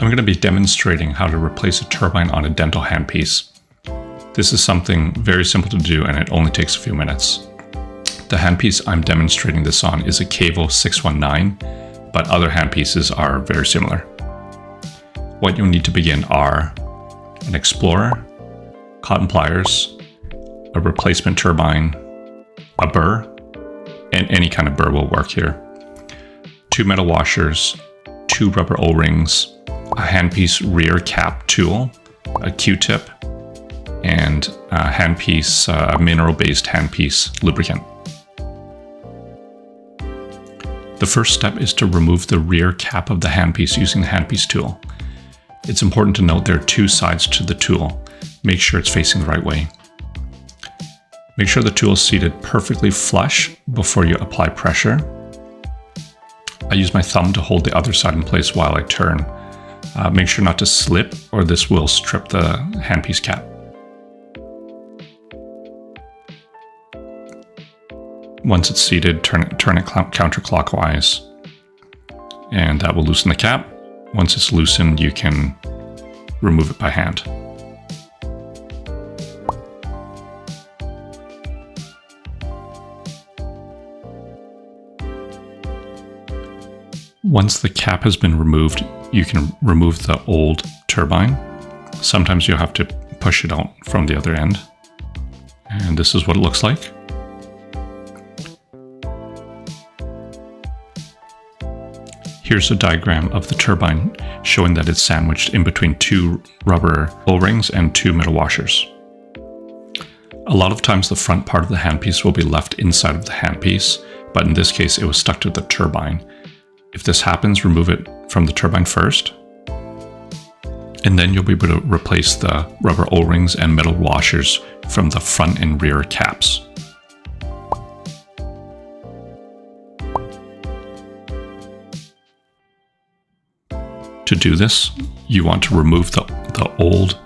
I'm going to be demonstrating how to replace a turbine on a dental handpiece. This is something very simple to do and it only takes a few minutes. The handpiece I'm demonstrating this on is a Kavo 619, but other handpieces are very similar. What you'll need to begin are an explorer, cotton pliers, a replacement turbine, a burr, and any kind of burr will work here, 2 metal washers, 2 rubber O-rings, a handpiece rear cap tool, a Q-tip, and a handpiece, mineral-based handpiece lubricant. The first step is to remove the rear cap of the handpiece using the handpiece tool. It's important to note there are 2 sides to the tool. Make sure it's facing the right way. Make sure the tool is seated perfectly flush before you apply pressure. I use my thumb to hold the other side in place while I turn. Make sure not to slip or this will strip the handpiece cap. Once it's seated, turn it counterclockwise, and that will loosen the cap. Once it's loosened, you can remove it by hand. Once the cap has been removed, you can remove the old turbine. Sometimes you'll have to push it out from the other end. And this is what it looks like. Here's a diagram of the turbine showing that it's sandwiched in between 2 rubber O-rings and 2 metal washers. A lot of times the front part of the handpiece will be left inside of the handpiece, but in this case it was stuck to the turbine. If this happens, remove it from the turbine first, and then you'll be able to replace the rubber O-rings and metal washers from the front and rear caps. To do this, you want to remove the old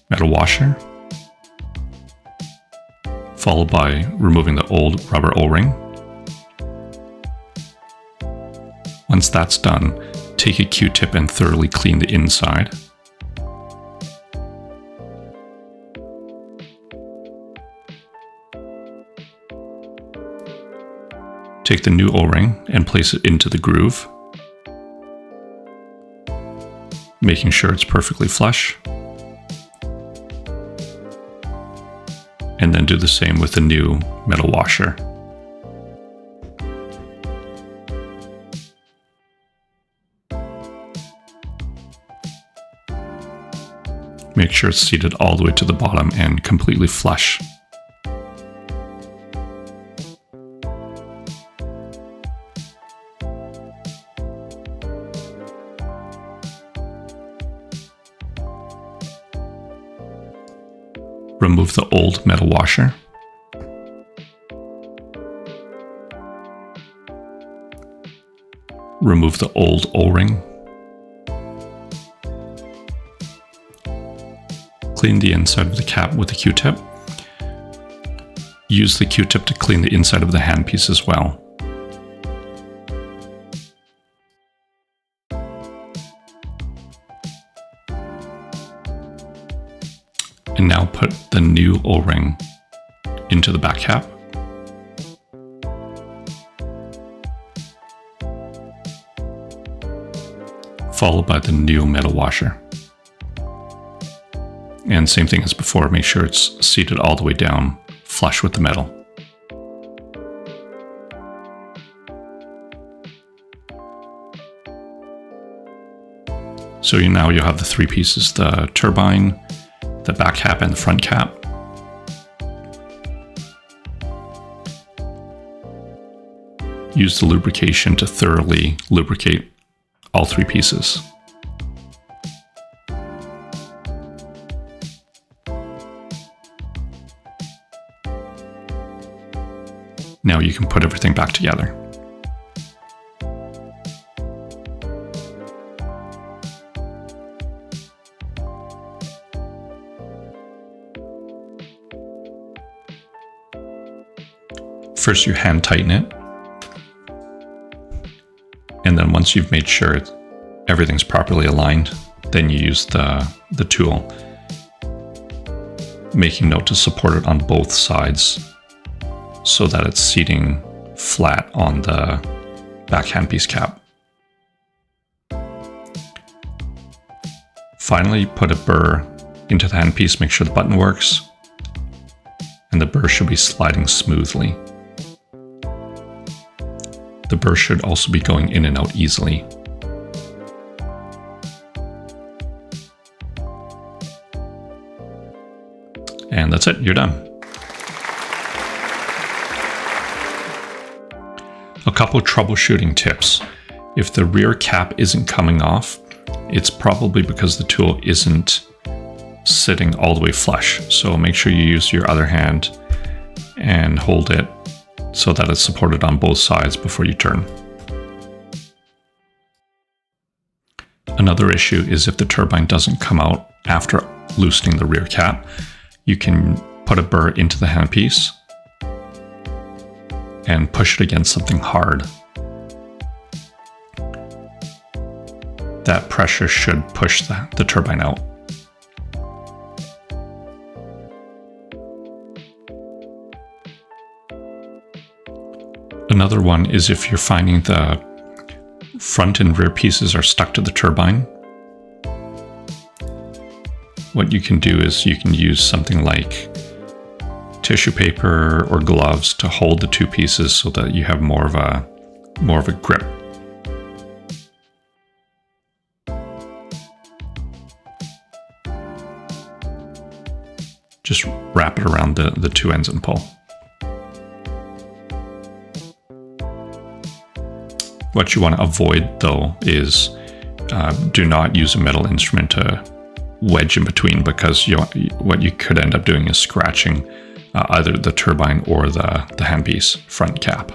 metal washer, followed by removing the old rubber O-ring. Once that's done, take a Q-tip and thoroughly clean the inside. Take the new O-ring and place it into the groove, making sure it's perfectly flush. And then do the same with the new metal washer. Make sure it's seated all the way to the bottom and completely flush. Remove the old metal washer. Remove the old O-ring. Clean the inside of the cap with a Q-tip. Use the Q-tip to clean the inside of the handpiece as well. And now put the new O-ring into the back cap. Followed by the new metal washer. And same thing as before, make sure it's seated all the way down, flush with the metal. So now you'll have the 3 pieces, the turbine, the back cap, and the front cap. Use the lubrication to thoroughly lubricate all 3 pieces. Now you can put everything back together. First you hand tighten it, and then once you've made sure everything's properly aligned, then you use the tool, making note to support it on both sides so that it's seating flat on the back handpiece cap. Finally, put a burr into the handpiece, make sure the button works, and the burr should be sliding smoothly. The burr should also be going in and out easily. And that's it, you're done. A couple troubleshooting tips. If the rear cap isn't coming off, it's probably because the tool isn't sitting all the way flush. So make sure you use your other hand and hold it so that it's supported on both sides before you turn. Another issue is if the turbine doesn't come out after loosening the rear cap, you can put a burr into the handpiece and push it against something hard. That pressure should push the turbine out. Another one is if you're finding the front and rear pieces are stuck to the turbine. What you can do is you can use something like tissue paper or gloves to hold the two pieces so that you have more of a grip. Just wrap it around the two ends and pull. What you want to avoid though is do not use a metal instrument to wedge in between, because what you could end up doing is scratching either the turbine or the handpiece front cap.